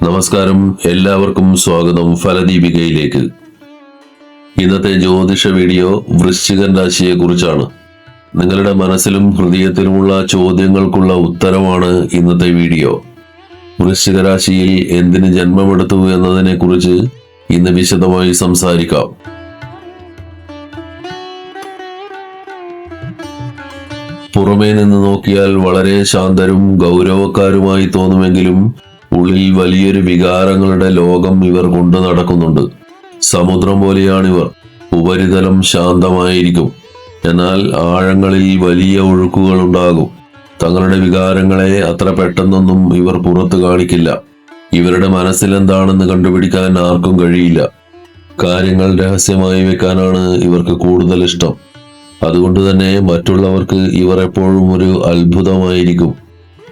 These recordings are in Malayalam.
നമസ്കാരം, എല്ലാവർക്കും സ്വാഗതം ഫലദീപികയിലേക്ക്. ഇന്നത്തെ ജ്യോതിഷ വീഡിയോ വൃശ്ചികൻ രാശിയെ കുറിച്ചാണ്. നിങ്ങളുടെ മനസ്സിലും ഹൃദയത്തിലുമുള്ള ചോദ്യങ്ങൾക്കുള്ള ഉത്തരമാണ് ഇന്നത്തെ വീഡിയോ. വൃശ്ചിക രാശിയിൽ എന്തിന് ജന്മമെടുത്തു എന്നതിനെ കുറിച്ച് ഇന്ന് വിശദമായി സംസാരിക്കാം. പുറമേ നിന്ന് നോക്കിയാൽ വളരെ ശാന്തരും ഗൗരവക്കാരുമായി തോന്നുമെങ്കിലും ഉള്ളിൽ വലിയൊരു വികാരങ്ങളുടെ ലോകം ഇവർ കൊണ്ടു നടക്കുന്നുണ്ട്. സമുദ്രം പോലെയാണിവർ. ഉപരിതലം ശാന്തമായിരിക്കും, എന്നാൽ ആഴങ്ങളിൽ വലിയ ഒഴുക്കുകൾ ഉണ്ടാകും. തങ്ങളുടെ വികാരങ്ങളെ അത്ര പെട്ടെന്നൊന്നും ഇവർ പുറത്തു കാണിക്കില്ല. ഇവരുടെ മനസ്സിലെന്താണെന്ന് കണ്ടുപിടിക്കാൻ ആർക്കും കഴിയില്ല. കാര്യങ്ങൾ രഹസ്യമായി വെക്കാനാണ് ഇവർക്ക് കൂടുതൽ ഇഷ്ടം. അതുകൊണ്ട് തന്നെ മറ്റുള്ളവർക്ക് ഇവർ എപ്പോഴും ഒരു അത്ഭുതമായിരിക്കും.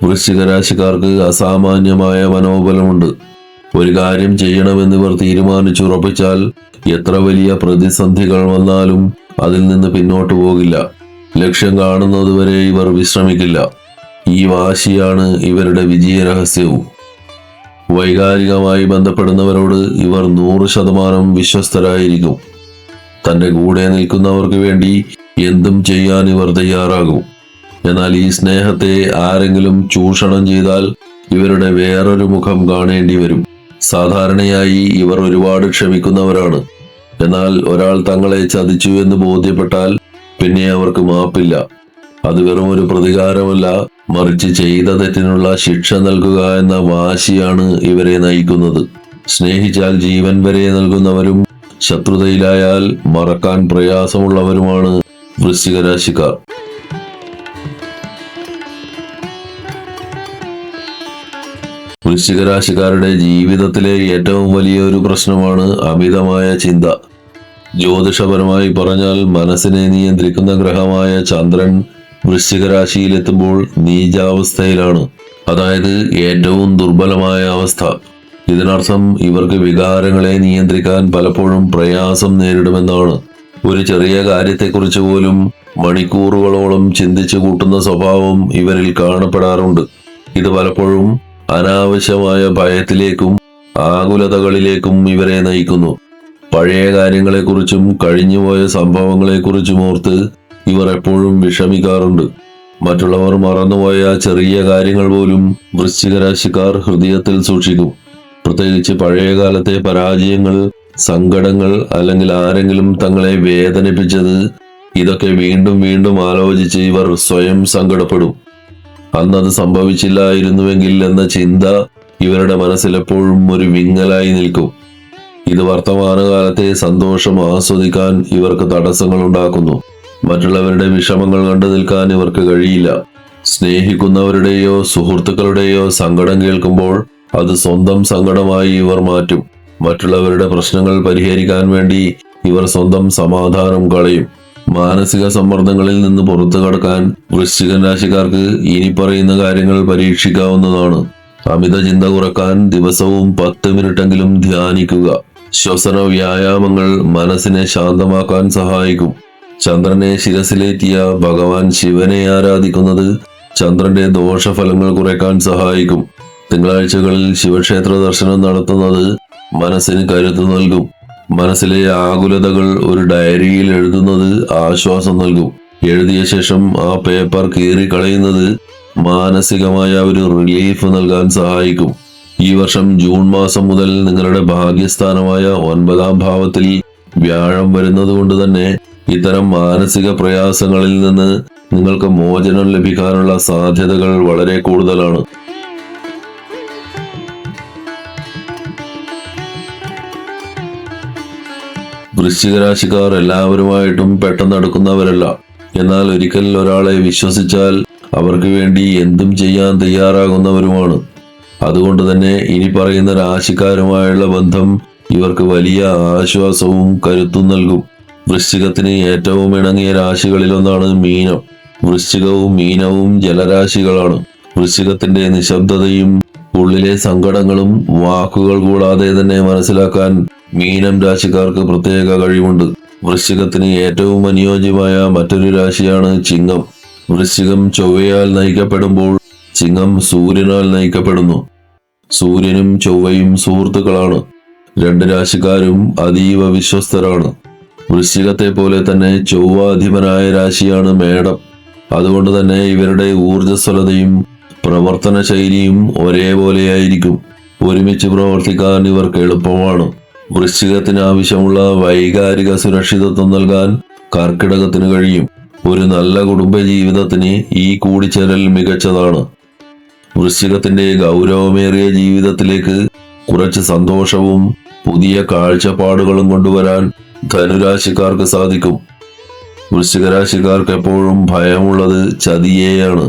വൃശ്ചിക രാശിക്കാർക്ക് അസാമാന്യമായ മനോബലമുണ്ട്. ഒരു കാര്യം ചെയ്യണമെന്നിവർ തീരുമാനിച്ചുറപ്പിച്ചാൽ എത്ര വലിയ പ്രതിസന്ധികൾ വന്നാലും അതിൽ നിന്ന് പിന്നോട്ടു പോകില്ല. ലക്ഷ്യം കാണുന്നതുവരെ ഇവർ വിശ്രമിക്കില്ല. ഈ വാശിയാണ് ഇവരുടെ വിജയരഹസ്യവും. വൈകാരികമായി ബന്ധപ്പെടുന്നവരോട് ഇവർ 100% വിശ്വസ്തരായിരിക്കും. തന്റെ കൂടെ നിൽക്കുന്നവർക്ക് വേണ്ടി എന്തും ചെയ്യാൻ ഇവർ തയ്യാറാകും. എന്നാൽ ഈ സ്നേഹത്തെ ആരെങ്കിലും ചൂഷണം ചെയ്താൽ ഇവരുടെ വേറൊരു മുഖം കാണേണ്ടി വരും. സാധാരണയായി ഇവർ ഒരുപാട് ക്ഷമിക്കുന്നവരാണ്. എന്നാൽ ഒരാൾ തങ്ങളെ ചതിച്ചു എന്ന് ബോധ്യപ്പെട്ടാൽ പിന്നെ അവർക്ക് മാപ്പില്ല. അത് വെറും ഒരു പ്രതികാരമല്ല, മറിച്ച് ചെയ്ത തെറ്റിനുള്ള ശിക്ഷ നൽകുക എന്ന വാശിയാണ് ഇവരെ നയിക്കുന്നത്. സ്നേഹിച്ചാൽ ജീവൻ വരെ നൽകുന്നവരും ശത്രുതയിലായാൽ മറക്കാൻ പ്രയാസമുള്ളവരുമാണ് വൃശ്ചിക രാശിക്കാർ. വൃശ്ചിക രാശിക്കാരുടെ ജീവിതത്തിലെ ഏറ്റവും വലിയ ഒരു പ്രശ്നമാണ് അമിതമായ ചിന്ത. ജ്യോതിഷപരമായി പറഞ്ഞാൽ മനസ്സിനെ നിയന്ത്രിക്കുന്ന ഗ്രഹമായ ചന്ദ്രൻ വൃശ്ചിക രാശിയിലെത്തുമ്പോൾ നീചാവസ്ഥയിലാണ്, അതായത് ഏറ്റവും ദുർബലമായ അവസ്ഥ. ഇതിനർത്ഥം ഇവർക്ക് വികാരങ്ങളെ നിയന്ത്രിക്കാൻ പലപ്പോഴും പ്രയാസം നേരിടുമെന്നാണ്. ഒരു ചെറിയ കാര്യത്തെക്കുറിച്ച് പോലും മണിക്കൂറുകളോളം ചിന്തിച്ചു കൂട്ടുന്ന സ്വഭാവം ഇവരിൽ കാണപ്പെടാറുണ്ട്. ഇത് പലപ്പോഴും അനാവശ്യമായ ഭയത്തിലേക്കും ആകുലതകളിലേക്കും ഇവരെ നയിക്കുന്നു. പഴയ കാര്യങ്ങളെക്കുറിച്ചും കഴിഞ്ഞുപോയ സംഭവങ്ങളെക്കുറിച്ചും ഓർത്ത് ഇവർ എപ്പോഴും വിഷമിക്കാറുണ്ട്. മറ്റുള്ളവർ മറന്നുപോയ ചെറിയ കാര്യങ്ങൾ പോലും വൃശ്ചിക രാശിക്കാർ ഹൃദയത്തിൽ സൂക്ഷിക്കും. പ്രത്യേകിച്ച് പഴയകാലത്തെ പരാജയങ്ങൾ, സങ്കടങ്ങൾ, അല്ലെങ്കിൽ ആരെങ്കിലും തങ്ങളെ വേദനിപ്പിച്ചത്, ഇതൊക്കെ വീണ്ടും വീണ്ടും ആലോചിച്ച് ഇവർ സ്വയം സങ്കടപ്പെടും. അന്നത് സംഭവിച്ചില്ലായിരുന്നുവെങ്കിൽ എന്ന ചിന്ത ഇവരുടെ മനസ്സിൽ എപ്പോഴും ഒരു വിങ്ങലായി നിൽക്കും. ഇത് വർത്തമാനകാലത്തെ സന്തോഷം ആസ്വദിക്കാൻ ഇവർക്ക് തടസ്സങ്ങൾ ഉണ്ടാക്കുന്നു. മറ്റുള്ളവരുടെ വിഷമങ്ങൾ കണ്ടു നിൽക്കാൻ ഇവർക്ക് കഴിയില്ല. സ്നേഹിക്കുന്നവരുടെയോ സുഹൃത്തുക്കളുടെയോ സങ്കടം കേൾക്കുമ്പോൾ അത് സ്വന്തം സങ്കടമായി ഇവർ മാറ്റും. മറ്റുള്ളവരുടെ പ്രശ്നങ്ങൾ പരിഹരിക്കാൻ വേണ്ടി ഇവർ സ്വന്തം സമാധാനം കളയും. മാനസിക സമ്മർദ്ദങ്ങളിൽ നിന്ന് പുറത്തു കടക്കാൻ വൃശ്ചികൻ രാശിക്കാർക്ക് ഇനി പറയുന്ന കാര്യങ്ങൾ പരീക്ഷിക്കാവുന്നതാണ്. അമിത ചിന്ത കുറക്കാൻ ദിവസവും 10 മിനിറ്റെങ്കിലും ധ്യാനിക്കുക. ശ്വസന വ്യായാമങ്ങൾ മനസ്സിനെ ശാന്തമാക്കാൻ സഹായിക്കും. ചന്ദ്രനെ ശിരസിലേറ്റിയ ഭഗവാൻ ശിവനെ ആരാധിക്കുന്നത് ചന്ദ്രന്റെ ദോഷഫലങ്ങൾ കുറയ്ക്കാൻ സഹായിക്കും. തിങ്കളാഴ്ചകളിൽ ശിവക്ഷേത്ര ദർശനം നടത്തുന്നത് മനസ്സിന് കരുത്ത് നൽകും. മനസ്സിലെ ആകുലതകൾ ഒരു ഡയറിയിൽ എഴുതുന്നത് ആശ്വാസം നൽകും. എഴുതിയ ശേഷം ആ പേപ്പർ കീറിക്കളയുന്നത് മാനസികമായ ഒരു റിലീഫ് നൽകാൻ സഹായിക്കും. ഈ വർഷം ജൂൺ മാസം മുതൽ നിങ്ങളുടെ ഭാഗ്യസ്ഥാനമായ 9ാം ഭാവത്തിൽ വ്യാഴം വരുന്നത് കൊണ്ട് തന്നെ ഇത്തരം മാനസിക പ്രയാസങ്ങളിൽ നിന്ന് നിങ്ങൾക്ക് മോചനം ലഭിക്കാനുള്ള സാധ്യതകൾ വളരെ കൂടുതലാണ്. വൃശ്ചിക രാശിക്കാർ എല്ലാവരുമായിട്ടും പെട്ടെന്ന് അടുക്കുന്നവരല്ല. എന്നാൽ ഒരിക്കൽ ഒരാളെ വിശ്വസിച്ചാൽ അവർക്ക് വേണ്ടി എന്തും ചെയ്യാൻ തയ്യാറാകുന്നവരുമാണ്. അതുകൊണ്ട് തന്നെ ഇനി പറയുന്ന രാശിക്കാരുമായുള്ള ബന്ധം ഇവർക്ക് വലിയ ആശ്വാസവും കരുത്തും നൽകും. വൃശ്ചികത്തിന് ഏറ്റവും ഇണങ്ങിയ രാശികളിലൊന്നാണ് മീനം. വൃശ്ചികവും മീനവും ജലരാശികളാണ്. വൃശ്ചികത്തിന്റെ നിശബ്ദതയും ഉള്ളിലെ സങ്കടങ്ങളും വാക്കുകൾ കൂടാതെ തന്നെ മനസ്സിലാക്കാൻ മീനം രാശിക്കാർക്ക് പ്രത്യേക കഴിവുണ്ട്. വൃശ്ചികത്തിന് ഏറ്റവും അനുയോജ്യമായ മറ്റൊരു രാശിയാണ് ചിങ്ങം. വൃശ്ചികം ചൊവ്വയാൽ നയിക്കപ്പെടുമ്പോൾ ചിങ്ങം സൂര്യനാൽ നയിക്കപ്പെടുന്നു. സൂര്യനും ചൊവ്വയും സുഹൃത്തുക്കളാണ്. രണ്ട് രാശിക്കാരും അതീവ വിശ്വസ്തരാണ്. വൃശ്ചികത്തെ പോലെ തന്നെ ചൊവ്വ അധിപനായ രാശിയാണ് മേടം. അതുകൊണ്ട് തന്നെ ഇവരുടെ ഊർജ്ജസ്വലതയും പ്രവർത്തന ശൈലിയും ഒരേപോലെയായിരിക്കും. ഒരുമിച്ച് പ്രവർത്തിക്കാൻ ഇവർക്ക് എളുപ്പമാണ്. വൃശ്ചികത്തിന് ആവശ്യമുള്ള വൈകാരിക സുരക്ഷിതത്വം നൽകാൻ കർക്കിടകത്തിന് കഴിയും. ഒരു നല്ല കുടുംബ ജീവിതത്തിന് ഈ കൂടിച്ചേരൽ മികച്ചതാണ്. വൃശ്ചികത്തിന്റെ ഗൗരവമേറിയ ജീവിതത്തിലേക്ക് കുറച്ച് സന്തോഷവും പുതിയ കാഴ്ചപ്പാടുകളും കൊണ്ടുവരാൻ ധനുരാശിക്കാർക്ക് സാധിക്കും. വൃശ്ചിക രാശിക്കാർക്ക് എപ്പോഴും ഭയമുള്ളത് ചതിയെയാണ്.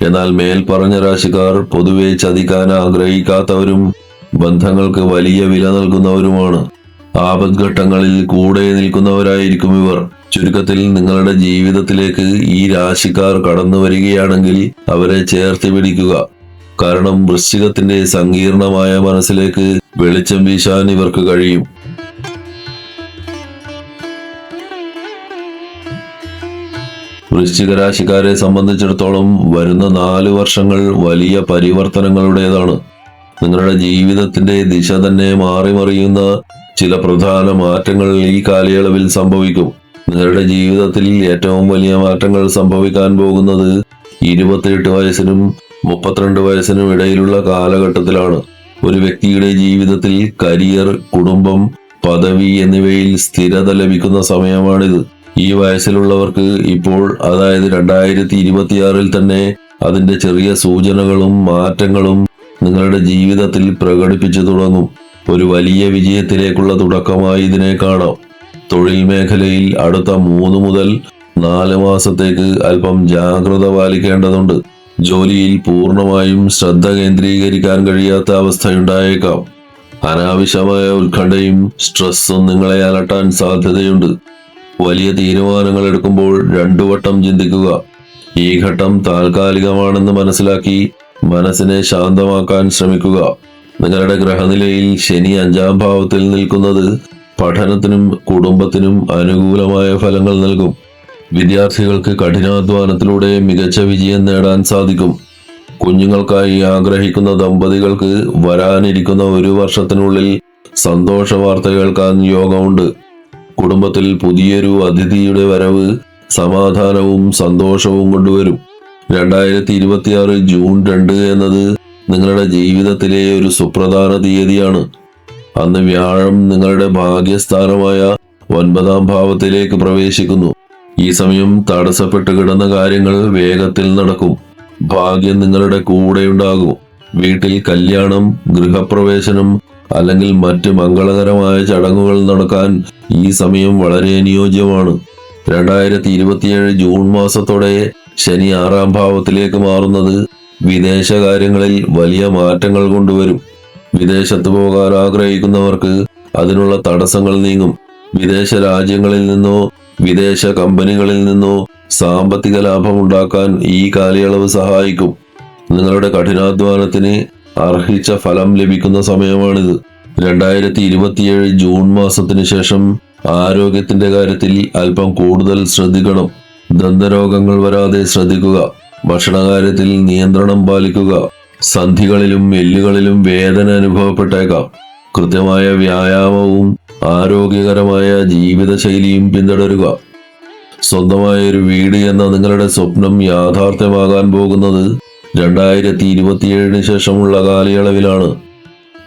എന്നാൽ മേൽപ്പറഞ്ഞ രാശിക്കാർ പൊതുവെ ചതിക്കാൻ ആഗ്രഹിക്കാത്തവരും ബന്ധങ്ങൾക്ക് വലിയ വില നൽകുന്നവരുമാണ്. ആപത്ഘട്ടങ്ങളിൽ കൂടെ നിൽക്കുന്നവരായിരിക്കും ഇവർ. ചുരുക്കത്തിൽ നിങ്ങളുടെ ജീവിതത്തിലേക്ക് ഈ രാശിക്കാർ കടന്നു വരികയാണെങ്കിൽ അവരെ ചേർത്ത് പിടിക്കുക. കാരണം വൃശ്ചികത്തിന്റെ സങ്കീർണമായ മനസ്സിലേക്ക് വെളിച്ചം വീശാൻ ഇവർക്ക് കഴിയും. വൃശ്ചിക രാശിക്കാരെ സംബന്ധിച്ചിടത്തോളം വരുന്ന 4 വർഷങ്ങൾ വലിയ പരിവർത്തനങ്ങളുടേതാണ്. നിങ്ങളുടെ ജീവിതത്തിന്റെ ദിശ തന്നെ മാറിമറിയുന്ന ചില പ്രധാന മാറ്റങ്ങൾ ഈ കാലയളവിൽ സംഭവിക്കും. നിങ്ങളുടെ ജീവിതത്തിൽ ഏറ്റവും വലിയ മാറ്റങ്ങൾ സംഭവിക്കാൻ പോകുന്നത് 28 വയസ്സിനും 32 വയസ്സിനും ഇടയിലുള്ള കാലഘട്ടത്തിലാണ്. ഒരു വ്യക്തിയുടെ ജീവിതത്തിൽ കരിയർ, കുടുംബം, പദവി എന്നിവയിൽ സ്ഥിരത ലഭിക്കുന്ന സമയമാണിത്. ഈ വയസ്സിലുള്ളവർക്ക് ഇപ്പോൾ, അതായത് 2026 തന്നെ അതിന്റെ ചെറിയ സൂചനകളും മാറ്റങ്ങളും നിങ്ങളുടെ ജീവിതത്തിൽ പ്രകടിപ്പിച്ചു തുടങ്ങും. ഒരു വലിയ വിജയത്തിലേക്കുള്ള തുടക്കമായി ഇതിനെ കാണാം. തൊഴിൽ മേഖലയിൽ അടുത്ത 3 മുതൽ 4 മാസത്തേക്ക് അല്പം ജാഗ്രത പാലിക്കേണ്ടതുണ്ട്. ജോലിയിൽ പൂർണ്ണമായും ശ്രദ്ധ കേന്ദ്രീകരിക്കാൻ കഴിയാത്ത അവസ്ഥയുണ്ടായേക്കാം. അനാവശ്യമായ ഉത്കണ്ഠയും സ്ട്രെസ്സും നിങ്ങളെ അലട്ടാൻ സാധ്യതയുണ്ട്. വലിയ തീരുമാനങ്ങൾ എടുക്കുമ്പോൾ 2 വട്ടം ചിന്തിക്കുക. ഈ ഘട്ടം താൽക്കാലികമാണെന്ന് മനസ്സിലാക്കി മനസ്സിനെ ശാന്തമാക്കാൻ ശ്രമിക്കുക. നിങ്ങളുടെ ഗ്രഹനിലയിൽ ശനി 5-ാം ഭാവത്തിൽ നിൽക്കുന്നത് പഠനത്തിനും കുടുംബത്തിനും അനുകൂലമായ ഫലങ്ങൾ നൽകും. വിദ്യാർത്ഥികൾക്ക് കഠിനാധ്വാനത്തിലൂടെ മികച്ച വിജയം നേടാൻ സാധിക്കും. കുഞ്ഞുങ്ങൾക്കായി ആഗ്രഹിക്കുന്ന ദമ്പതികൾക്ക് വരാനിരിക്കുന്ന 1 വർഷത്തിനുള്ളിൽ സന്തോഷ വാർത്ത കേൾക്കാൻ യോഗമുണ്ട്. കുടുംബത്തിൽ പുതിയൊരു അതിഥിയുടെ വരവ് സമാധാനവും സന്തോഷവും കൊണ്ടുവരും. 2026 ജൂൺ 2 എന്നത് നിങ്ങളുടെ ജീവിതത്തിലെ ഒരു സുപ്രധാന തീയതിയാണ്. അന്ന് വ്യാഴം നിങ്ങളുടെ ഭാഗ്യസ്ഥാനമായ 9-ാം ഭാവത്തിലേക്ക് പ്രവേശിക്കുന്നു. ഈ സമയം തടസ്സപ്പെട്ട് കിടന്ന കാര്യങ്ങൾ വേഗത്തിൽ നടക്കും. ഭാഗ്യം നിങ്ങളുടെ കൂടെയുണ്ടാകും. വീട്ടിൽ കല്യാണം, ഗൃഹപ്രവേശനം അല്ലെങ്കിൽ മറ്റ് മംഗളകരമായ ചടങ്ങുകൾ നടക്കാൻ ഈ സമയം വളരെ അനുയോജ്യമാണ്. 2027 ജൂൺ മാസത്തോടെ ശനി 6-ാം ഭാവത്തിലേക്ക് മാറുന്നത് വിദേശകാര്യങ്ങളിൽ വലിയ മാറ്റങ്ങൾ കൊണ്ടുവരും. വിദേശത്ത് പോകാൻ ആഗ്രഹിക്കുന്നവർക്ക് അതിനുള്ള തടസ്സങ്ങൾ നീങ്ങും. വിദേശ രാജ്യങ്ങളിൽ നിന്നോ വിദേശ കമ്പനികളിൽ നിന്നോ സാമ്പത്തിക ലാഭം ഉണ്ടാക്കാൻ ഈ കാലയളവ് സഹായിക്കും. നിങ്ങളുടെ കഠിനാധ്വാനത്തിന് അർഹിച്ച ഫലം ലഭിക്കുന്ന സമയമാണിത്. 2027 ജൂൺ മാസത്തിന് ശേഷം ആരോഗ്യത്തിന്റെ കാര്യത്തിൽ അല്പം കൂടുതൽ ശ്രദ്ധിക്കണം. ദന്തരോഗങ്ങൾ വരാതെ ശ്രദ്ധിക്കുക. ഭക്ഷണകാര്യത്തിൽ നിയന്ത്രണം പാലിക്കുക. സന്ധികളിലും എല്ലുകളിലും വേദന അനുഭവപ്പെട്ടേക്കാം. കൃത്യമായ വ്യായാമവും ആരോഗ്യകരമായ ജീവിതശൈലിയും പിന്തുടരുക. സ്വന്തമായ ഒരു വീട് എന്ന നിങ്ങളുടെ സ്വപ്നം യാഥാർത്ഥ്യമാകാൻ പോകുന്നത് 2027 ശേഷമുള്ള കാലയളവിലാണ്.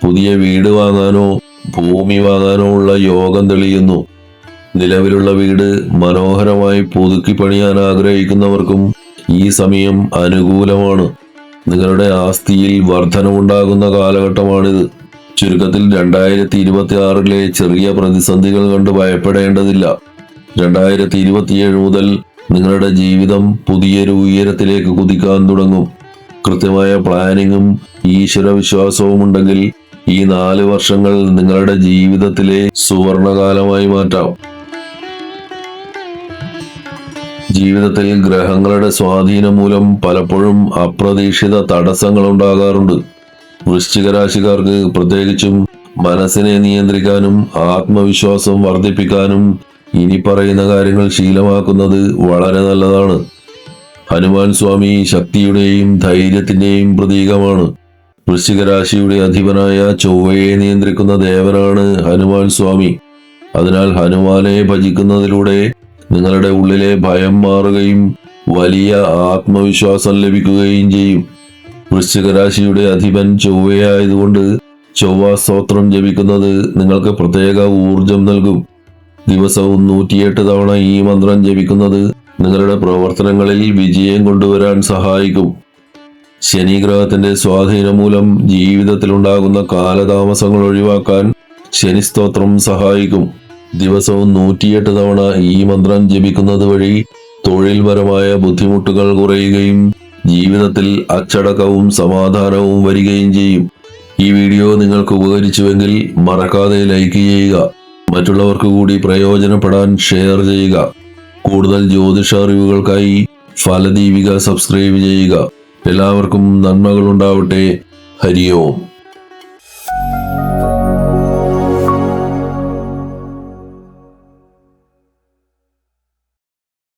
പുതിയ വീട് വാങ്ങാനോ ഭൂമി വാങ്ങാനോ ഉള്ള യോഗം തെളിയുന്നു. നിലവിലുള്ള വീട് മനോഹരമായി പുതുക്കി പണിയാൻ ആഗ്രഹിക്കുന്നവർക്കും ഈ സമയം അനുകൂലമാണ്. നിങ്ങളുടെ ആസ്തിയിൽ വർധനവുണ്ടാകുന്ന കാലഘട്ടമാണിത്. ചുരുക്കത്തിൽ 2026 ചെറിയ പ്രതിസന്ധികൾ കണ്ട് ഭയപ്പെടേണ്ടതില്ല. 2027 മുതൽ നിങ്ങളുടെ ജീവിതം പുതിയൊരു ഉയരത്തിലേക്ക് കുതിക്കാൻ തുടങ്ങും. കൃത്യമായ പ്ലാനിങ്ങും ഈശ്വരവിശ്വാസവും ഉണ്ടെങ്കിൽ ഈ 4 വർഷങ്ങൾ നിങ്ങളുടെ ജീവിതത്തിലെ സുവർണകാലമായി മാറ്റാം. ജീവിതത്തിൽ ഗ്രഹങ്ങളുടെ സ്വാധീനം മൂലം പലപ്പോഴും അപ്രതീക്ഷിത തടസ്സങ്ങൾ ഉണ്ടാകാറുണ്ട്. വൃശ്ചിക രാശിക്കാർക്ക് പ്രത്യേകിച്ചും മനസ്സിനെ നിയന്ത്രിക്കാനും ആത്മവിശ്വാസം വർദ്ധിപ്പിക്കാനും ഇനി പറയുന്ന കാര്യങ്ങൾ ശീലമാക്കുന്നത് വളരെ നല്ലതാണ്. ഹനുമാൻ സ്വാമി ശക്തിയുടെയും ധൈര്യത്തിന്റെയും പ്രതീകമാണ്. വൃശ്ചിക രാശിയുടെ അധിപനായ ചൊവ്വയെ നിയന്ത്രിക്കുന്ന ദേവനാണ് ഹനുമാൻ സ്വാമി. അതിനാൽ ഹനുമാനെ ഭജിക്കുന്നതിലൂടെ നിങ്ങളുടെ ഉള്ളിലെ ഭയം മാറുകയും വലിയ ആത്മവിശ്വാസം ലഭിക്കുകയും ചെയ്യും. വൃശ്ചിക രാശിയുടെ അധിപൻ ചൊവ്വയായതുകൊണ്ട് ചൊവ്വ സ്തോത്രം ജപിക്കുന്നത് നിങ്ങൾക്ക് പ്രത്യേക ഊർജം നൽകും. ദിവസവും 108 തവണ ഈ മന്ത്രം ജപിക്കുന്നത് നിങ്ങളുടെ പ്രവർത്തനങ്ങളിൽ വിജയം കൊണ്ടുവരാൻ സഹായിക്കും. ശനിഗ്രഹത്തിന്റെ സ്വാധീനം മൂലം ജീവിതത്തിലുണ്ടാകുന്ന കാലതാമസങ്ങൾ ഒഴിവാക്കാൻ ശനിസ്തോത്രം സഹായിക്കും. ദിവസവും 108 തവണ ഈ മന്ത്രം ജപിക്കുന്നത് വഴി തൊഴിൽപരമായ ബുദ്ധിമുട്ടുകൾ കുറയുകയും ജീവിതത്തിൽ അച്ചടക്കവും സമാധാനവും വരികയും ചെയ്യും. ഈ വീഡിയോ നിങ്ങൾക്ക് ഉപകരിച്ചുവെങ്കിൽ മറക്കാതെ ലൈക്ക് ചെയ്യുക. മറ്റുള്ളവർക്ക് കൂടി പ്രയോജനപ്പെടാൻ ഷെയർ ചെയ്യുക. കൂടുതൽ ജ്യോതിഷ അറിവുകൾക്കായി ഫലദീപിക സബ്സ്ക്രൈബ് ചെയ്യുക. എല്ലാവർക്കും നന്മകളുണ്ടാവട്ടെ. ഹരി ഓം.